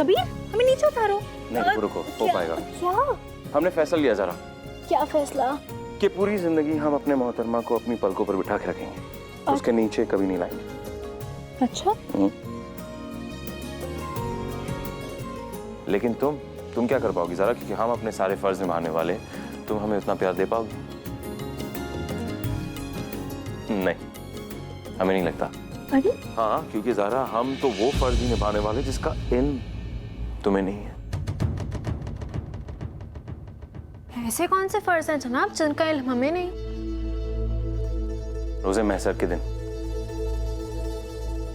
कबीर हमें नीचे उतारो। नहीं रुको, हो पाएगा। क्या? हमने फैसला लिया जरा। क्या फैसला? कि पूरी जिंदगी हम अपने मोहतरमा को अपनी पलकों पर बिठा के रखेंगे, उसके नीचे कभी नहीं लाएंगे। अच्छा। लेकिन तुम क्या कर पाओगी जरा, क्योंकि हम अपने सारे फर्ज निभाने वाले, तुम हमें उतना प्यार दे पाओगी? नहीं, हमें नहीं लगता। अरे हाँ, क्योंकि ज़ारा हम तो वो फर्ज ही निभाने वाले जिसका इल्म तुम्हें नहीं है। ऐसे कौन से फर्ज हैं जनाब जिनका इल्म हमें नहीं? रोजे महसर के दिन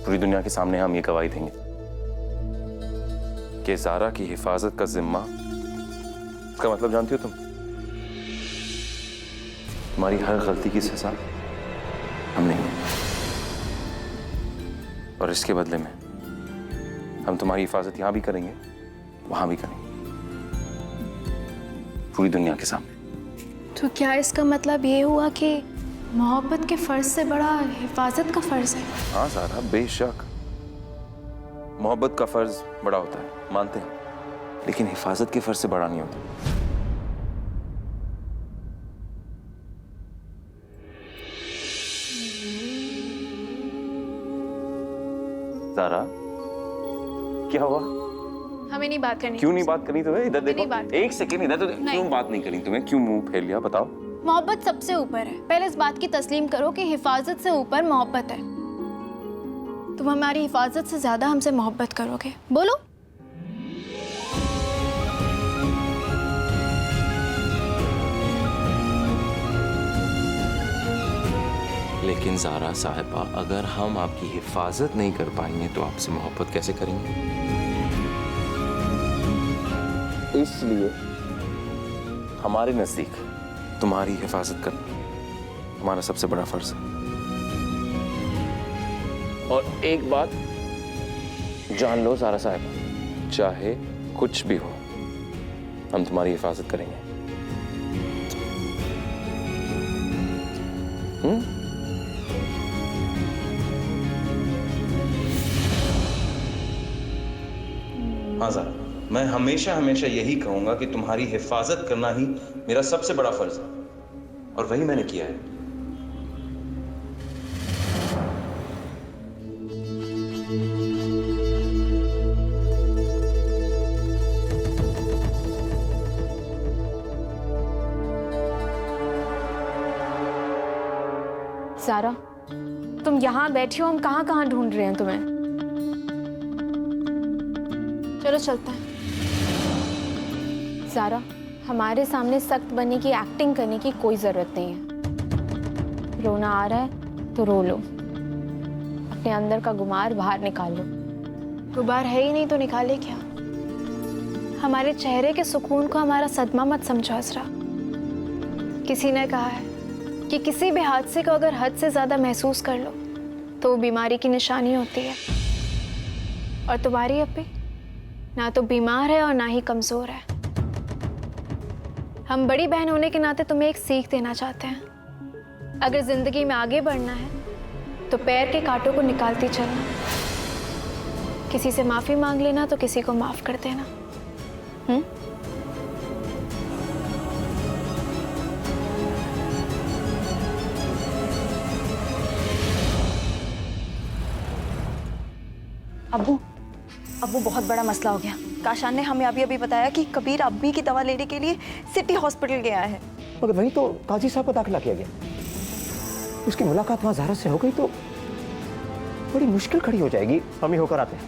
पूरी दुनिया के सामने हम ये गवाही देंगे कि ज़ारा की हिफाजत का जिम्मा, इसका मतलब जानती हो तुम? तुम्हारी हर गलती की सजा हम लेंगे, और इसके बदले में हम तुम्हारी हिफाजत यहां भी करेंगे, वहां भी करेंगे, पूरी दुनिया के सामने। तो क्या इसका मतलब ये हुआ कि मोहब्बत के फर्ज से बड़ा हिफाजत का फर्ज है? हाँ ज़ारा, बेशक मोहब्बत का फर्ज बड़ा होता है, मानते हैं, लेकिन हिफाजत के फर्ज से बड़ा नहीं होता। ज़ारा, क्या हुआ? हमें नहीं बात करनी। क्यों नहीं बात करनी तुम्हें? इधर देखो, एक सेकंड इधर तो। नहीं। क्यों बात नहीं करनी तुम्हें? क्यों मुंह फेर लिया? बताओ। मोहब्बत सबसे ऊपर है। पहले इस बात की तस्लीम करो कि हिफाजत से ऊपर मोहब्बत है। तुम हमारी हिफाजत से ज्यादा हमसे मोहब्बत करोगे। बोलो। लेकिन ज़ारा साहिबा, अगर हम आपकी हिफाजत नहीं कर पाएंगे तो आपसे मोहब्बत कैसे करेंगे? इसलिए हमारे नजदीक तुम्हारी हिफाजत करना हमारा सबसे बड़ा फर्ज है। और एक बात जान लो ज़ारा साहिबा, चाहे कुछ भी हो, हम तुम्हारी हिफाजत करेंगे। हाँ ज़ारा, मैं हमेशा हमेशा यही कहूंगा कि तुम्हारी हिफाजत करना ही मेरा सबसे बड़ा फर्ज है, और वही मैंने किया है। ज़ारा, तुम यहाँ बैठी हो, हम कहाँ कहाँ ढूंढ रहे हैं तुम्हें। चलो चलते हैं। ज़ारा, हमारे सामने सख्त बनने की, एक्टिंग करने की कोई ज़रूरत नहीं है। रोना आ रहा है तो रो लो, अपने अंदर का गुमार बाहर निकाल लो। गुबार है ही नहीं तो निकाले क्या? हमारे चेहरे के सुकून को हमारा सदमा मत समझो असरा। किसी ने कहा है कि किसी भी हादसे को अगर हद से ज़्यादा महसूस कर लो तो वो बीमारी की निशानी होती है। और तुम्हारी अपी ना तो बीमार है और ना ही कमज़ोर है। हम बड़ी बहन होने के नाते तुम्हें एक सीख देना चाहते हैं। अगर ज़िंदगी में आगे बढ़ना है तो पैर के कांटों को निकालती चलना। किसी से माफ़ी मांग लेना तो किसी को माफ़ कर देना। अब्बू बहुत बड़ा मसला हो गया। काशान ने हमें अभी अभी बताया कि कबीर अम्मी की दवा लेने के लिए सिटी हॉस्पिटल गया है। मगर वहीं तो काजी साहब को दाखिला किया गया। उसकी मुलाकात वहां ज़ारा से हो गई तो बड़ी मुश्किल खड़ी हो जाएगी। हम ही होकर आते हैं।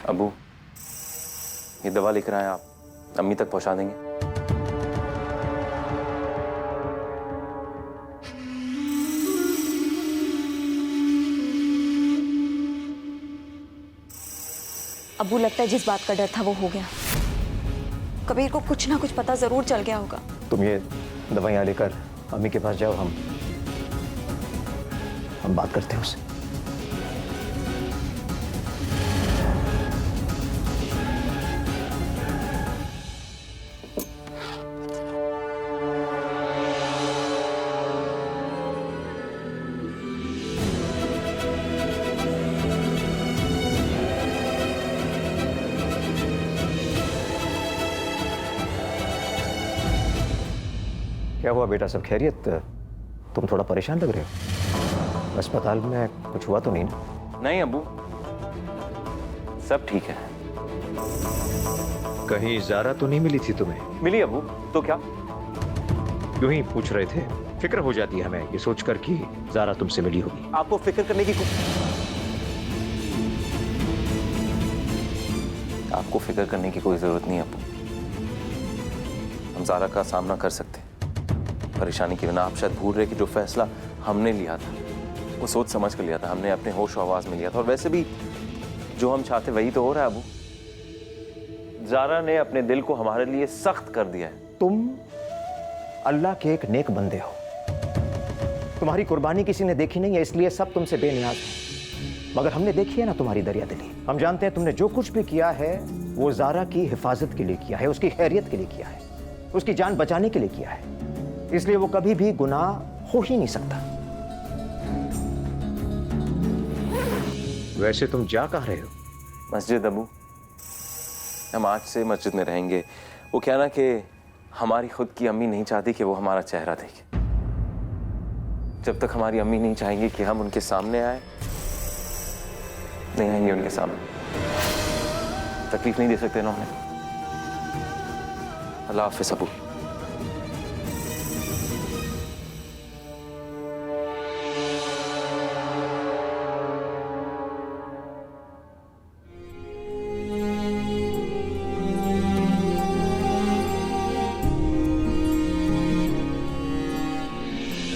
अबू, ये दवा लेकर आए आप, अम्मी तक पहुंचा देंगे? अब्बू, लगता है जिस बात का डर था वो हो गया। कबीर को कुछ ना कुछ पता जरूर चल गया होगा। तुम ये दवाइयाँ लेकर अम्मी के पास जाओ, हम बात करते हैं उससे। क्या हुआ बेटा, सब खैरियत? तुम थोड़ा परेशान लग रहे हो। अस्पताल में कुछ हुआ तो नहीं ना? नहीं अबू, सब ठीक है। कहीं ज़ारा तो नहीं मिली थी तुम्हें? मिली अबू, तो क्या? यूं ही पूछ रहे थे, फिक्र हो जाती है हमें ये सोचकर कि ज़ारा तुमसे मिली होगी। आपको फिक्र करने की आपको फिक्र करने की कोई जरूरत नहीं है अबू। हम ज़ारा का सामना कर सकते हैं परेशानी के बिना। आप शायद भूल रहे कि जो फैसला हमने लिया था वो सोच समझ कर लिया था, हमने अपने होश और आवाज में लिया था, और वैसे भी जो हम चाहते वही तो हो रहा है अबू। ज़ारा ने अपने दिल को हमारे लिए सख्त कर दिया है। तुम अल्लाह के एक नेक बंदे हो, तुम्हारी कुर्बानी किसी ने देखी नहीं है, इसलिए सब तुमसे बेनियाज हैं। मगर हमने देखी है ना तुम्हारी दरियादिली। हम जानते हैं तुमने जो कुछ भी किया है वो ज़ारा की हिफाजत के लिए किया है, उसकी खैरियत के लिए किया है, उसकी जान बचाने के लिए किया है, इसलिए वो कभी भी गुनाह हो ही नहीं सकता। वैसे तुम जा कहाँ रहे हो? मस्जिद अबू, हम आज से मस्जिद में रहेंगे। वो क्या ना कि हमारी खुद की अम्मी नहीं चाहती कि वो हमारा चेहरा देखे। जब तक हमारी अम्मी नहीं चाहेंगी कि हम उनके सामने आए, नहीं आएंगे उनके सामने। तकलीफ नहीं दे सकते इन्होंने। अल्लाह हाफिज़ अबू।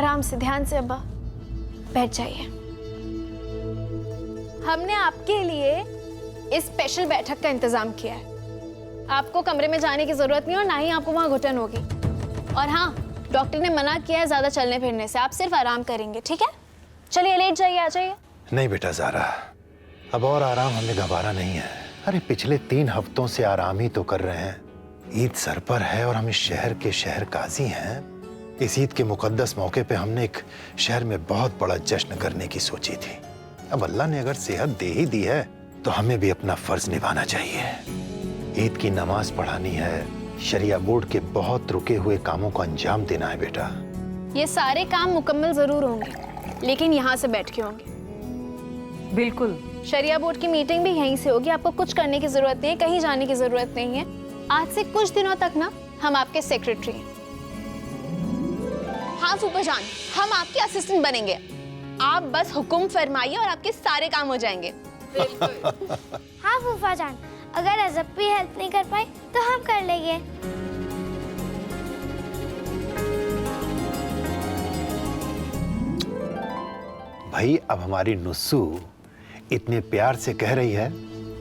आराम से, ध्यान से अब्बा, बैठ जाइए। हमने आपके लिए इस स्पेशल बैठक का इंतजाम किया है। आपको कमरे में जाने की जरूरत नहीं और ना ही आपको वहाँ घुटन होगी। और हाँ, डॉक्टर ने मना किया है ज्यादा चलने फिरने से, आप सिर्फ आराम करेंगे, ठीक है? चलिए लेट जाइए, आ जाइए। नहीं बेटा ज़ारा, अब और आराम हमें गवारा नहीं है। अरे पिछले 3 हफ्तों से आराम ही तो कर रहे हैं। ईद सर पर है और हम इस शहर के शहर काजी हैं। इस ईद के मुकद्दस मौके पे हमने एक शहर में बहुत बड़ा जश्न करने की सोची थी। अब अल्लाह ने अगर सेहत दे ही दी है तो हमें भी अपना फर्ज निभाना चाहिए। ईद की नमाज पढ़ानी है, शरिया बोर्ड के बहुत रुके हुए कामों को अंजाम देना है बेटा। ये सारे काम मुकम्मल जरूर होंगे, लेकिन यहाँ से बैठ के होंगे। बिल्कुल। शरिया बोर्ड की मीटिंग भी यहीं से होगी। आपको कुछ करने की जरूरत नहीं है, कहीं जाने की जरूरत नहीं है। आज से कुछ दिनों तक ना हम आपके सेक्रेटरी हैं। हाँ फूफा जान, हम आपके असिस्टेंट बनेंगे। आप बस हुक्म फरमाइए और आपके सारे काम हो जाएंगे। हाँ फूफा जान, अगर अजब भी हेल्प नहीं कर पाए तो हम कर लेंगे। भाई अब हमारी नुस्सू इतने प्यार से कह रही है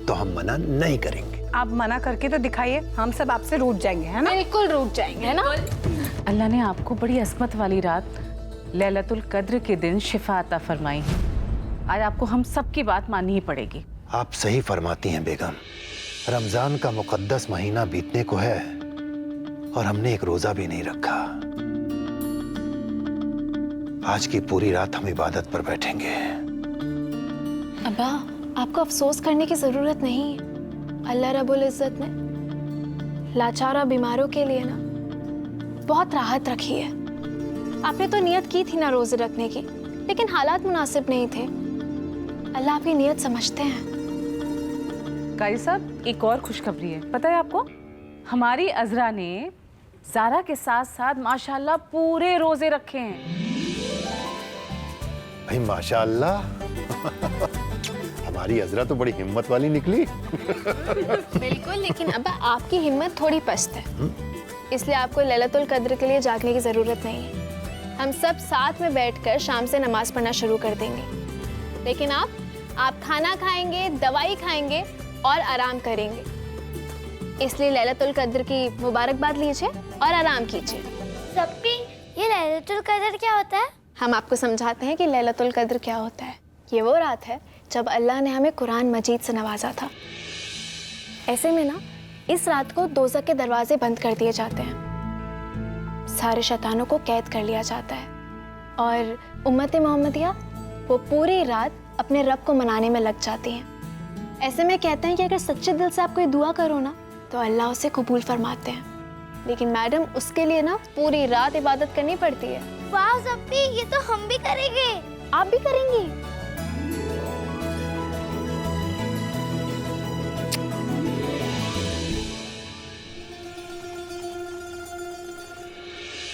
तो हम मना नहीं करेंगे। आप मना करके तो दिखाइए, हम सब आपसे रूठ जाएंगे, है ना? बिल्कुल रूठ जाएंगे, है ना? अल्लाह ने आपको बड़ी अस्मत वाली रात लैलतुल कद्र के दिन शिफा अता फरमाई है। आज आपको हम सब की बात माननी ही पड़ेगी। आप सही फरमाती हैं बेगम। रमजान का मुकद्दस महीना बीतने को है और हमने एक रोजा भी नहीं रखा। आज की पूरी रात हम इबादत पर बैठेंगे। अब्बा, आपको अफसोस करने की जरूरत नहीं है। अल्लाह रब्बुल इज्जत ने लाचार और बीमारों के लिए ना बहुत राहत रखी है। आपने तो नियत की थी ना रोजे रखने की, लेकिन हालात मुनासिब नहीं थे। अल्लाह आपकी नियत समझते हैं। कारी साहब, एक और खुशखबरी है, पता है आपको? हमारी अजरा ने ज़ारा के साथ साथ माशाल्लाह पूरे रोजे रखे हैं। भाई माशाअल्लाह। हमारी अजरा तो बड़ी हिम्मत वाली निकली। बिल्कुल, लेकिन अब आपकी हिम्मत थोड़ी पस्त है, इसलिए आपको लैलतुल कद्र के लिए जागने की ज़रूरत नहीं है। हम सब साथ में बैठकर शाम से नमाज पढ़ना शुरू कर देंगे, लेकिन आप खाना खाएंगे, दवाई खाएंगे और आराम करेंगे। इसलिए लैलतुल कद्र की मुबारकबाद लीजिए और आराम कीजिए। जप्पी, ये लैलतुल कद्र क्या होता है? हम आपको समझाते हैं कि लैलतुल कद्र क्या होता है। ये वो रात है जब अल्लाह ने हमें कुरान मजीद से नवाजा था। ऐसे में ना, इस रात को दोज़ख के दरवाजे बंद कर दिए जाते हैं, सारे शैतानों को कैद कर लिया जाता है और उम्मत मोहम्मदिया वो पूरी रात अपने रब को मनाने में लग जाती हैं। ऐसे में कहते हैं कि अगर सच्चे दिल से आप कोई दुआ करो ना, तो अल्लाह उसे कबूल फरमाते हैं। लेकिन मैडम, उसके लिए ना पूरी रात इबादत करनी पड़ती है। वाह जप्पी, ये तो हम भी करेंगे। आप भी करेंगी?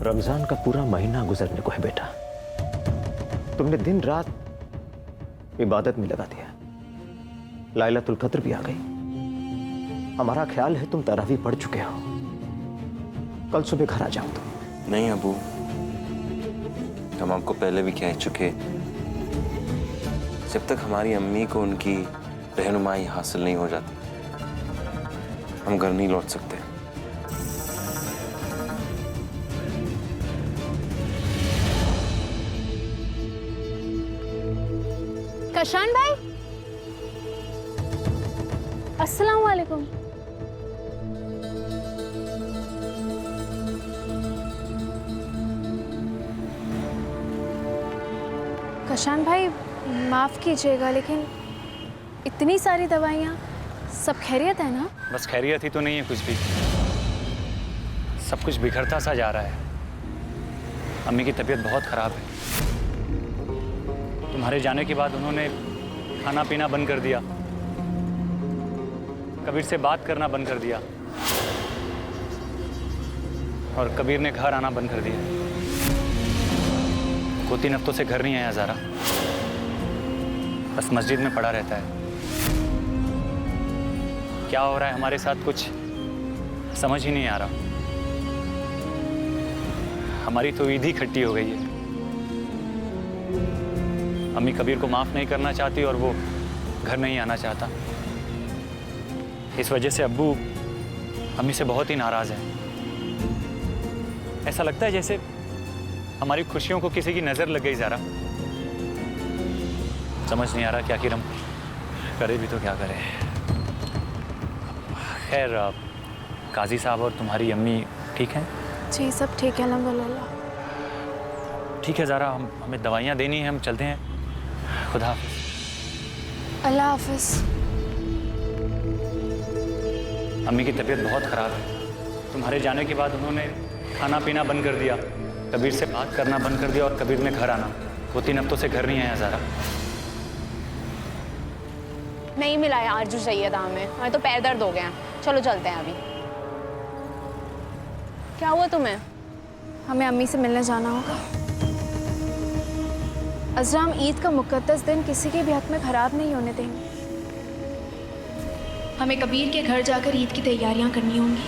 रमजान का पूरा महीना गुजरने को है बेटा। तुमने दिन रात इबादत में लगा दिया। लैलतुल कद्र भी आ गई। हमारा ख्याल है तुम तरावीह पढ़ चुके हो। कल सुबह घर आ जाओ तुम। नहीं अबू, हम आपको पहले भी कह चुके, जब तक हमारी अम्मी को उनकी रहनुमाई हासिल नहीं हो जाती, हम घर नहीं लौट सकते। कशान भाई, अस्सलाम वालेकुम। कशान भाई, माफ़ कीजिएगा, लेकिन इतनी सारी दवाइयाँ, सब खैरियत है ना? बस खैरियत ही तो नहीं है कुछ भी, सब कुछ बिखरता सा जा रहा है। अम्मी की तबीयत बहुत ख़राब है। तुम्हारे जाने के बाद उन्होंने खाना पीना बंद कर दिया, कबीर से बात करना बंद कर दिया और कबीर ने घर आना बंद कर दिया। 2-3 हफ्तों से घर नहीं आया ज़ारा, बस मस्जिद में पड़ा रहता है। क्या हो रहा है हमारे साथ कुछ समझ ही नहीं आ रहा। हमारी तो ईद ही खट्टी हो गई है। अम्मी कबीर को माफ़ नहीं करना चाहती और वो घर नहीं आना चाहता। इस वजह से अब्बू अम्मी से बहुत ही नाराज़ है। ऐसा लगता है जैसे हमारी खुशियों को किसी की नज़र लग गई ज़ारा। समझ नहीं आ रहा क्या किरम करे भी तो क्या करे। खैर, काजी साहब और तुम्हारी अम्मी ठीक हैं? जी, सब ठीक है अल्हम्दुलिल्लाह। ठीक है ज़ारा, हमें दवाइयाँ देनी है, हम चलते हैं। खुदा हाफिज़। अल्लाह हाफिज़। अम्मी की तबीयत बहुत ख़राब है। तुम्हारे जाने के बाद उन्होंने खाना पीना बंद कर दिया, कबीर से बात करना बंद कर दिया और कबीर ने घर आना। 2-3 हफ्तों से घर नहीं आया ज़ारा। नहीं मिला है आरजू सैयदा हमें तो पैर दर्द हो गए हैं। चलो चलते हैं अभी। क्या हुआ तुम्हें? हमें अम्मी से मिलने जाना होगा। अज़रा, हम ईद का मुक़द्दस दिन किसी के भी हक में ख़राब नहीं होने देंगे। हमें कबीर के घर जाकर ईद की तैयारियां करनी होंगी।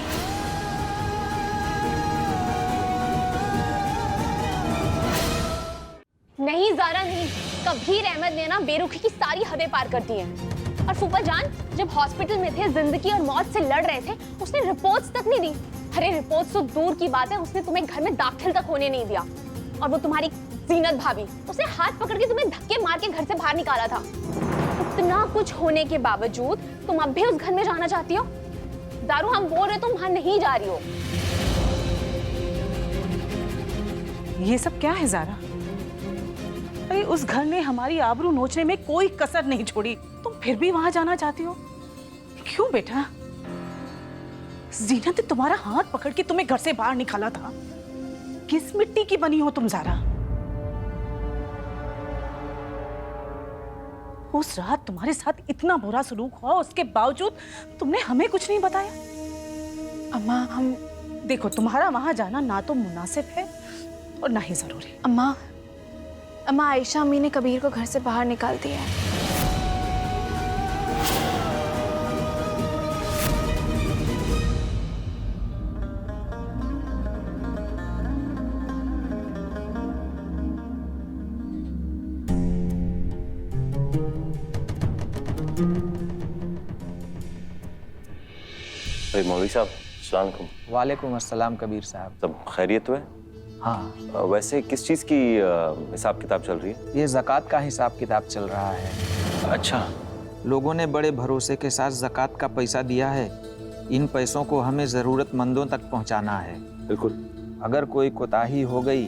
नहीं ज़ारा, नहीं, कभी जहीर अहमद ने ना बेरुखी की सारी हदें पार कर दी हैं। और फूफा जान जब हॉस्पिटल में थे, जिंदगी और मौत से लड़ रहे थे, उसने रिपोर्ट्स तक नहीं दी। अरे रिपोर्ट्स तो दूर की बात है, उसने तुम्हें घर में दाखिल तक होने नहीं दिया। और वो तुम्हारी जीनत भाभी, उसने हाथ पकड़ के तुम्हें धक्के मार के घर से बाहर निकाला था। इतना कुछ होने के बावजूद तुम अब भी उस घर में जाना चाहती हो? दारू, हम बोल रहे तुम वहां नहीं जा रही हो। ये सब क्या है ज़ारा? अरे उस घर ने हमारी आबरू नोचने में कोई कसर नहीं छोड़ी, तुम फिर भी वहां जाना चाहती हो? क्यों बेटा? जीनत ने तुम्हारा हाथ पकड़ के तुम्हें घर से बाहर निकाला था। किस मिट्टी की बनी हो तुम ज़ारा? उस रात तुम्हारे साथ इतना बुरा सलूक हुआ, उसके बावजूद तुमने हमें कुछ नहीं बताया। अम्मा हम देखो, तुम्हारा वहां जाना ना तो मुनासिब है और ना ही जरूरी। अम्मा आयशा अम्मी ने कबीर को घर से बाहर निकाल दिया है। अरे मौलवी साहब, अस्सलाम वालेकुम। वालेकुम अस्सलाम कबीर साहब। सब खैरियत हुए? हाँ, वैसे किस चीज़ की हिसाब किताब चल रही है? ये ज़कात का हिसाब किताब चल रहा है। अच्छा। लोगों ने बड़े भरोसे के साथ ज़कात का पैसा दिया है। इन पैसों को हमें ज़रूरतमंदों तक पहुंचाना है। बिल्कुल। अगर कोई कोताही हो गई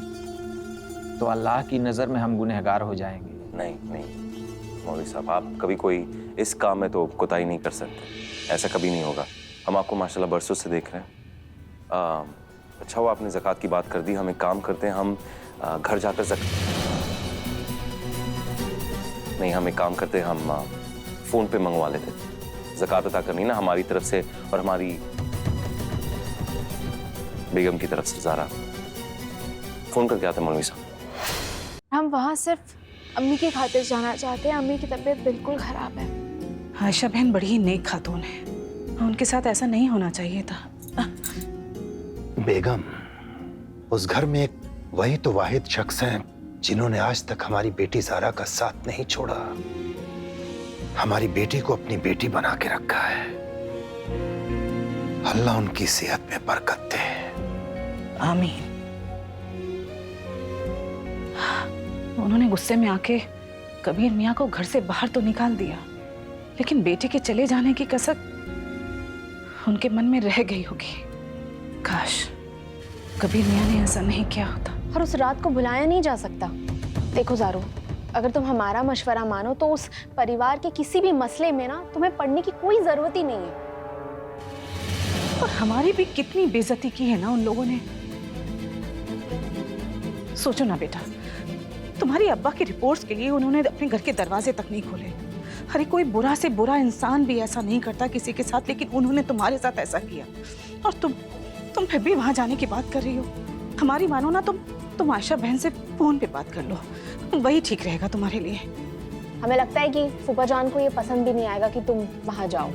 तो अल्लाह की नज़र में हम गुनहगार हो जाएंगे। नहीं नहीं मौलवी साहब, आप कभी कोई इस काम में तो कोताही नहीं कर सकते। ऐसा कभी नहीं होगा। हम आपको माशाल्लाह बरसों से देख रहे हैं। अच्छा हुआ आपने ज़कात की बात कर दी। हम एक काम करते हैं, हम घर जाकर नहीं, हम एक काम करते हैं, हम फ़ोन पे मंगवा लेते। ज़कात अदा करनी ना हमारी तरफ से और हमारी बेगम की तरफ से। ज़ारा फ़ोन करके आते हैं मौलवी साहब। हम वहाँ सिर्फ अम्मी की खातिर जाना चाहते हैं। अम्मी की तबीयत बिल्कुल ख़राब है। आयशा बहन बड़ी ही नेक खातून है, उनके साथ ऐसा नहीं होना चाहिए था। बेगम, उस घर में एक वही तो वाहिद शख्स हैं जिन्होंने आज तक हमारी बेटी ज़ारा का साथ नहीं छोड़ा। हमारी बेटी को अपनी बेटी बना के रखा है। अल्लाह उनकी सेहत में बरकत दे। आमीन। उन्होंने गुस्से में आके कबीर मियाँ को घर से बाहर तो निकाल दिया, लेकिन बेटे के चले जाने की कसक उनके मन में रह गई होगी। काश कबीर मियाँ ने ऐसा नहीं किया होता। और उस रात को भुलाया नहीं जा सकता। देखो ज़ारू, अगर तुम हमारा मशवरा मानो तो उस परिवार के किसी भी मसले में ना तुम्हें पढ़ने की कोई ज़रूरत ही नहीं है। और हमारी भी कितनी बेइज्जती की है ना उन लोगों ने। सोचो ना बेटा, तुम्हारी अब्बा की रिपोर्ट्स के लिए उन्होंने अपने घर के दरवाजे तक नहीं खोले। अरे कोई बुरा से बुरा इंसान भी ऐसा नहीं करता किसी के साथ, लेकिन उन्होंने तुम्हारे साथ ऐसा किया। और तुम फिर भी वहां जाने की बात कर रही हो। हमारी मानो ना, तुम आयशा बहन से फोन पे बात कर लो, वही ठीक रहेगा तुम्हारे लिए। हमें लगता है कि फूफा जान को ये पसंद भी नहीं आएगा कि तुम वहां जाओ।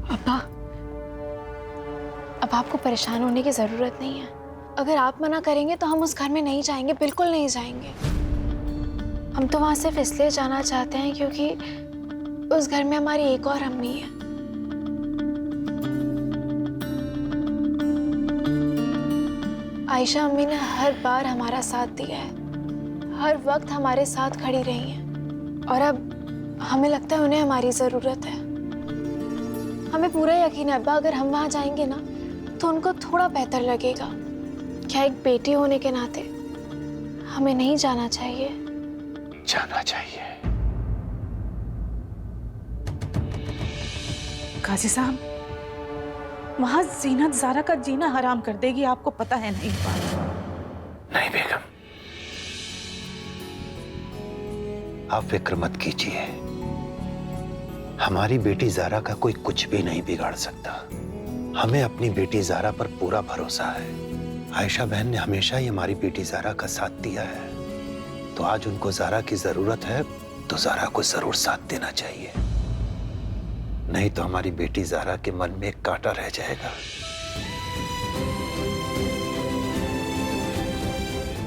अब्बा, अब आपको परेशान होने की जरूरत नहीं है। अगर आप मना करेंगे तो हम उस घर में नहीं जाएंगे, बिल्कुल नहीं जाएंगे। हम तो वहां सिर्फ इसलिए जाना चाहते हैं क्योंकि उस घर में हमारी एक और अम्मी है। आयशा अम्मी ने हर बार हमारा साथ दिया है, हर वक्त हमारे साथ खड़ी रही हैं, और अब हमें लगता है उन्हें हमारी ज़रूरत है। हमें पूरा यकीन है अब्बा, अगर हम वहाँ जाएंगे ना तो उनको थोड़ा बेहतर लगेगा। क्या एक बेटी होने के नाते हमें नहीं जाना चाहिए? जाना चाहिए। काजी साहब, वहां जीनत ज़ारा का जीना हराम कर देगी, आपको पता है नहीं बात? नहीं बेगम, आप फिक्र मत कीजिए। हमारी बेटी ज़ारा का कोई कुछ भी नहीं बिगाड़ सकता। हमें अपनी बेटी ज़ारा पर पूरा भरोसा है। आयशा बहन ने हमेशा ही हमारी बेटी ज़ारा का साथ दिया है, तो आज उनको ज़ारा की जरूरत है तो ज़ारा को जरूर साथ देना चाहिए। नहीं तो हमारी बेटी ज़ारा के मन में एक कांटा रह जाएगा।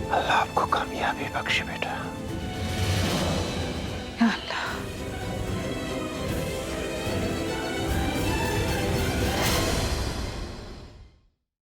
अल्लाह आपको कामयाबी बख्शे बेटा।